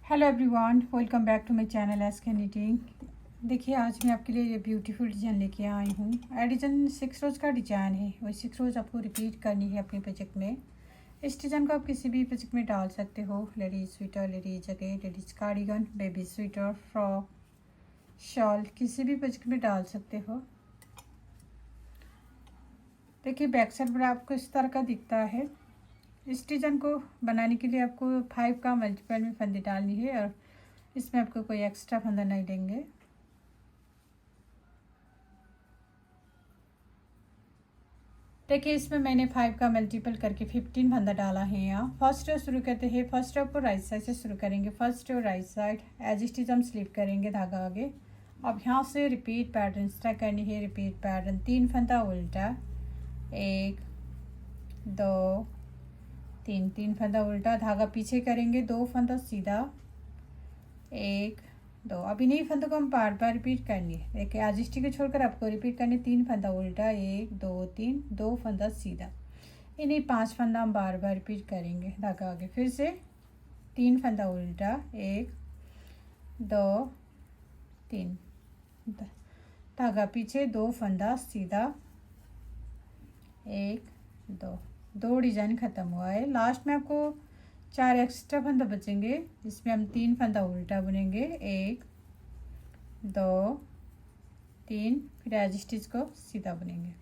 Hello everyone, welcome back to my channel SK knitting. देखिए, आज मैं आपके लिए ये ब्यूटीफुल डिज़ाइन लेके आई हूँ। ये डिज़ाइन 6 रोज़ का डिज़ाइन है। वही 6 रोज़ आपको रिपीट करनी है अपने प्रोजेक्ट में। इस डिज़ाइन को आप किसी भी प्रोजेक्ट में डाल सकते हो। Ladies sweater, ladies jacket, ladies cardigan, baby sweater, frock, shawl, किसी भी प्रोजेक्ट में डाल सकते हो। देखिए, बैक साइड पर आपको इस तरह का दिखता है। इस डिज़ाइन को बनाने के लिए आपको 5 का मल्टीपल में फंदे डालनी है और इसमें आपको कोई एक्स्ट्रा फंदा नहीं देंगे। देखिए, इसमें मैंने 5 का मल्टीपल करके 15 फंदा डाला है। यहाँ फर्स्ट रो शुरू करते हैं। फर्स्ट रो को राइट साइड से शुरू करेंगे। First row right side edge stitch हम स्लिप करेंगे धागा आगे। अब यहाँ से रिपीट पैटर्न स्टार्ट करनी है। रिपीट पैटर्न 3 फंदा उल्टा, 1 2 3, 3 फंदा उल्टा, धागा पीछे करेंगे, 2 फंदा सीधा, 1 2। अब इन्हीं फंदों को हम बार बार रिपीट करनी है। देखिए, आज स्टिच को छोड़कर आपको रिपीट करनी। 3 फंदा उल्टा, 1 2 3, 2 फंदा सीधा। इन्हीं 5 फंदा हम बार बार रिपीट करेंगे। धागा आगे फिर से 3 फंदा उल्टा, 1 2 3, धागा पीछे, 2 फंदा सीधा, 1 2 डिजाइन खत्म हुआ है। लास्ट में आपको 4 एक्स्ट्रा फंदा बचेंगे जिसमें हम 3 फंदा उल्टा बुनेंगे, 1 2 3, फिर एज स्टिच को सीधा बुनेंगे।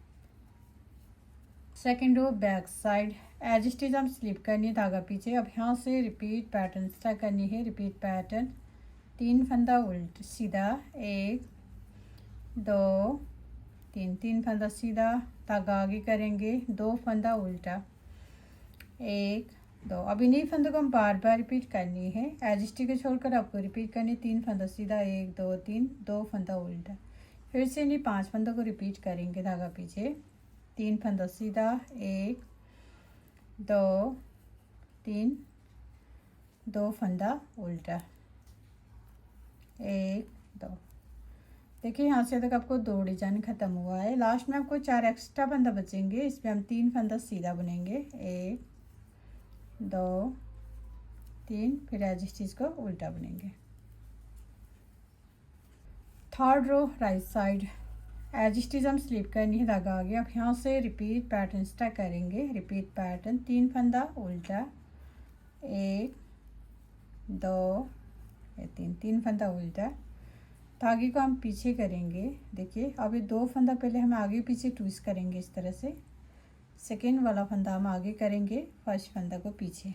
Second row back side edge stitch हम स्लिप करनी है, धागा पीछे। अब यहाँ से रिपीट पैटर्न स्टार्ट करनी है। रिपीट पैटर्न 3 फंदा उल्टा सीधा, 1 2 3, 3 फंदा सीधा, धागा आगे करेंगे, 2 फंदा उल्टा, 1 2। अब इन्हीं फंदों को हम बार बार रिपीट करनी है। एज स्टिच को छोड़कर आपको रिपीट करनी। 3 फंदा सीधा, 1 2 3, 2 फंदा उल्टा, फिर से इन्हीं 5 फंदों को रिपीट करेंगे। धागा पीछे, 3 फंदा सीधा, 1 2 3, 2 फंदा उल्टा, 1 2। देखिए, यहाँ से तक आपको 2 डिजाइन खत्म हुआ है। लास्ट में आपको 4 एक्स्ट्रा फंदा बचेंगे। इसमें हम 3 फंदा सीधा बुनेंगे, 1 2 3, फिर एज स्टिच को उल्टा बुनेंगे। Third row right side edge stitch हम स्लिप करनी है, धागा आगे। अब यहाँ से रिपीट पैटर्न स्टार्ट करेंगे। रिपीट पैटर्न 3 फंदा उल्टा, 1 2 3, 3 फंदा उल्टा, धागे को हम पीछे करेंगे। देखिए, अब ये 2 फंदा पहले हम आगे पीछे ट्विस्ट करेंगे इस तरह से। सेकेंड वाला फंदा हम आगे करेंगे, फर्स्ट फंदा को पीछे।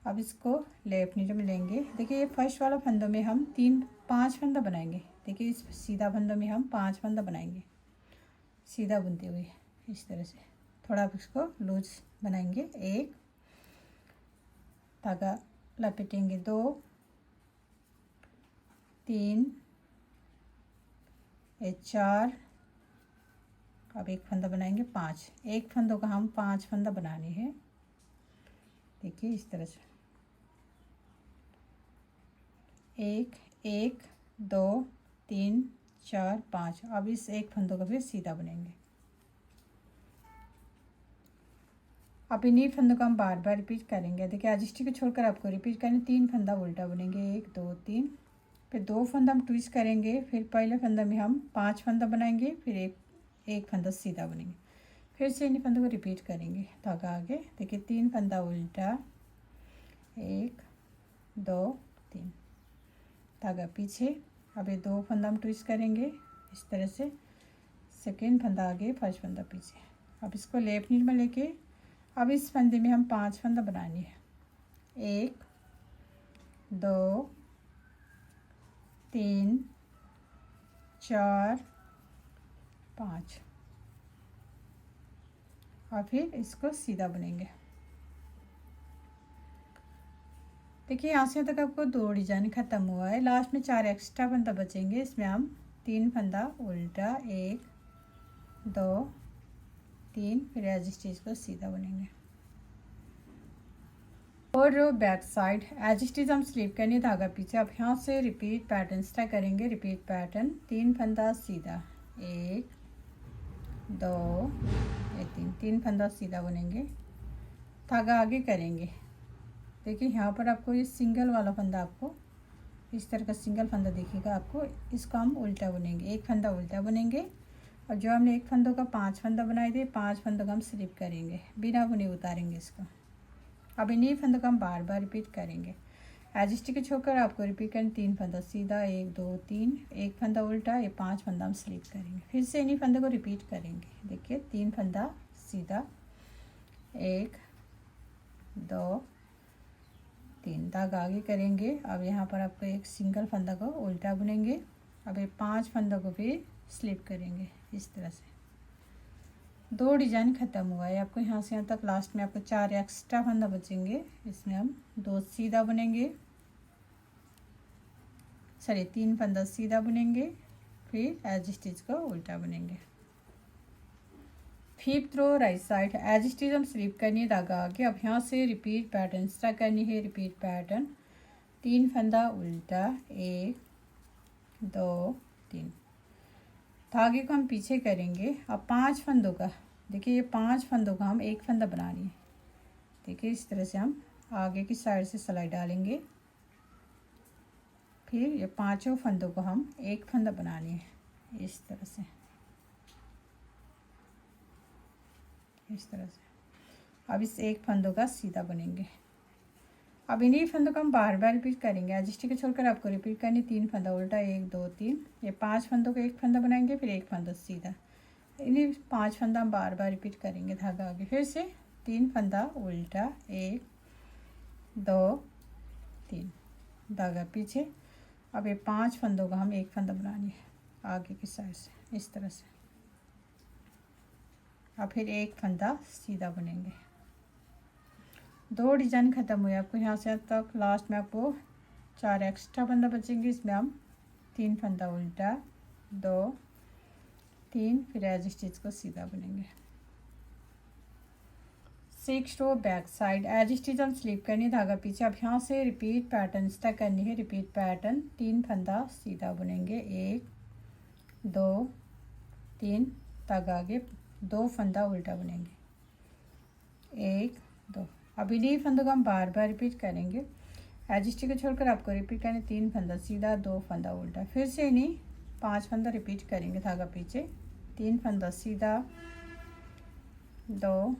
अब इसको लेफ्ट नीडल में लेंगे। देखिए, ये फर्स्ट वाला फंदों में हम 5 फंदा बनाएंगे। देखिए, इस सीधा फंदों में हम 5 फंदा बनाएंगे सीधा बुनते हुए इस तरह से। थोड़ा आप इसको लूज बनाएंगे। 1 धागा लपेटेंगे, 2 3 4, अब 1 फंदा बनाएंगे, 5। एक फंदों का हम 5 फंदा बनाने हैं। देखिए, इस तरह से 1 1 2 3 4 5। अब इस 1 फंदों का फिर सीधा बनेंगे। अब इन्हीं फंदों का हम बार बार रिपीट करेंगे। देखिए, आज स्टिच को छोड़कर आपको रिपीट करने। 3 फंदा उल्टा बुनेंगे, 1 2 3, फिर 2 फंदा हम ट्विस्ट करेंगे। फिर पहले फंदा में हम 5 फंदा बनाएंगे, फिर एक फंदा सीधा बनेंगे। फिर से इन फंदों को रिपीट करेंगे। धागा आगे। देखिए, 3 फंदा उल्टा, 1 2 3, धागा पीछे। अब ये 2 फंदा हम ट्विस्ट करेंगे इस तरह से। सेकेंड फंदा आगे, फर्स्ट फंदा पीछे। अब इसको लेफ्ट नीड में लेके अब इस फंदे में हम 5 फंदा बनानी है, 1 2 3 4 5, और फिर इसको सीधा बुनेंगे। देखिए, यहाँ से तक आपको 2 डिजाइन खत्म हुआ है। लास्ट में 4 एक्स्ट्रा फंदा बचेंगे। इसमें हम 3 फंदा उल्टा, 1 2 3, फिर एज स्टिच को सीधा बुनेंगे। और रो बैक साइड एज स्टिच हम स्लिप करनी, धागा पीछे। अब यहाँ से रिपीट पैटर्न स्टार्ट करेंगे। रिपीट पैटर्न 3 फंदा सीधा, 1 2 3, 3 फंदा सीधा बुनेंगे, धागा आगे करेंगे, देखिए यहाँ पर आपको ये सिंगल वाला फंदा आपको इस तरह का सिंगल फंदा दिखेगा आपको। इसको हम उल्टा बुनेंगे, एक फंदा उल्टा बुनेंगे और जो हमने एक फंदों का 5 फंदा बनाए थे 5 फंदों का हम स्लिप करेंगे, बिना बुने उतारेंगे इसको। अब इन्हीं फंदों का हम बार बार रिपीट करेंगे। एज स्टिच छोड़कर आपको रिपीट करें 3 फंदा सीधा, 1 2 3, एक फंदा उल्टा, ये 5 फंदा हम स्लिप करेंगे। फिर से इन्हीं फंदों को रिपीट करेंगे। देखिए 3 फंदा सीधा, 1 2 3, धागा आगे करेंगे। अब यहाँ पर आपको एक सिंगल फंदा को उल्टा बुनेंगे। अब ये 5 फंदों को भी स्लिप करेंगे इस तरह से। 2 डिजाइन ख़त्म हुआ है। आपको यहाँ से यहाँ तक लास्ट में आपको 4 एक्स्ट्रा फंदा बचेंगे। इसमें हम 2 सीधा बुनेंगे, सॉरी 3 फंदा सीधा बुनेंगे, फिर एज स्टिच को उल्टा बुनेंगे। 5th रो राइट साइड एज स्टिच हम स्लिप करनी है, धागा आगे। अब यहाँ से रिपीट पैटर्न स्टार्ट करनी है। रिपीट पैटर्न 3 फंदा उल्टा, 1 2 3, धागे को हम पीछे करेंगे। अब 5 फंदों का देखिए, ये 5 फंदों का हम एक फंदा बनानी है। देखिए इस तरह से हम आगे की साइड से सिलाई डालेंगे, फिर ये 5 फंदों को हम एक फंदा बनानी है इस तरह से, इस तरह से। अब इस एक फंदों का सीधा बनेंगे। अब इन्हीं फंदों को हम बार बार रिपीट करेंगे। एज स्टिच छोड़कर आपको रिपीट करनी 3 फंदा उल्टा, 1 2 3, ये 5 फंदों को एक फंदा बनाएंगे, फिर एक फंदा सीधा। इन्हीं 5 फंदा हम बार बार रिपीट करेंगे, धागा आगे। फिर से 3 फंदा उल्टा, 1 2 3, धागा पीछे। अब ये 5 फंदों का हम एक फंदा बनानी है आगे की साइड से इस तरह से। अब फिर एक फंदा सीधा बुनेंगे। 2 डिजाइन ख़त्म हुए। आपको यहाँ से तक लास्ट में आपको 4 एक्स्ट्रा फंदा बचेंगे। इसमें हम 3 फंदा उल्टा, 2 3, फिर एज स्टिच को सीधा बुनेंगे। 6th रो बैक साइड एज स्टिच हम स्लिप करनी, धागा पीछे। अब यहाँ से रिपीट पैटर्न स्टार्ट करनी है। रिपीट पैटर्न 3 फंदा सीधा बुनेंगे, 1 2 3, धागा आगे, 2 फंदा उल्टा बुनेंगे, 1 2। अब इन्हीं फंदों को हम बार बार रिपीट करेंगे। एज स्टिच को छोड़कर आपको रिपीट करने 3 फंदा सीधा, 2 फंदा उल्टा। फिर से इन्हीं 5 फंदा रिपीट करेंगे, धागा पीछे, 3 फंदा सीधा, 2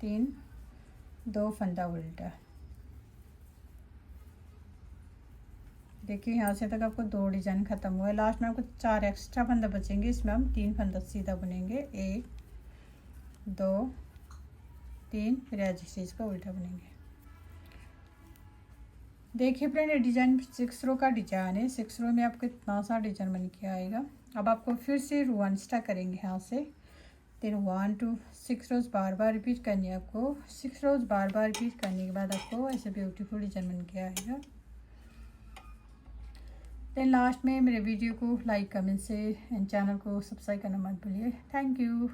3, 2 फंदा उल्टा। देखिए यहाँ से तक आपको 2 डिजाइन ख़त्म हुआ है। लास्ट में आपको 4 एक्स्ट्रा फंदा बचेंगे। इसमें हम 3 फंदा सीधा बुनेंगे, 1 2 3, फिर एज स्टिच को उल्टा बुनेंगे। देखिए फ्रेंड, ये डिजाइन 6 रो का डिजाइन है। 6 रो में आपको इतना सा डिजाइन बन के आएगा। अब आपको फिर से रो 1 स्टार्ट करेंगे यहाँ से। फिर 1 2 6 रोज बार बार रिपीट करनी है आपको। 6 रोज बार बार रिपीट करने के बाद आपको ऐसे ब्यूटीफुल डिजाइन बन के आएगा। देन लास्ट में मेरे वीडियो को लाइक, कमेंट से एंड चैनल को सब्सक्राइब करना मत भूलिए। Thank you.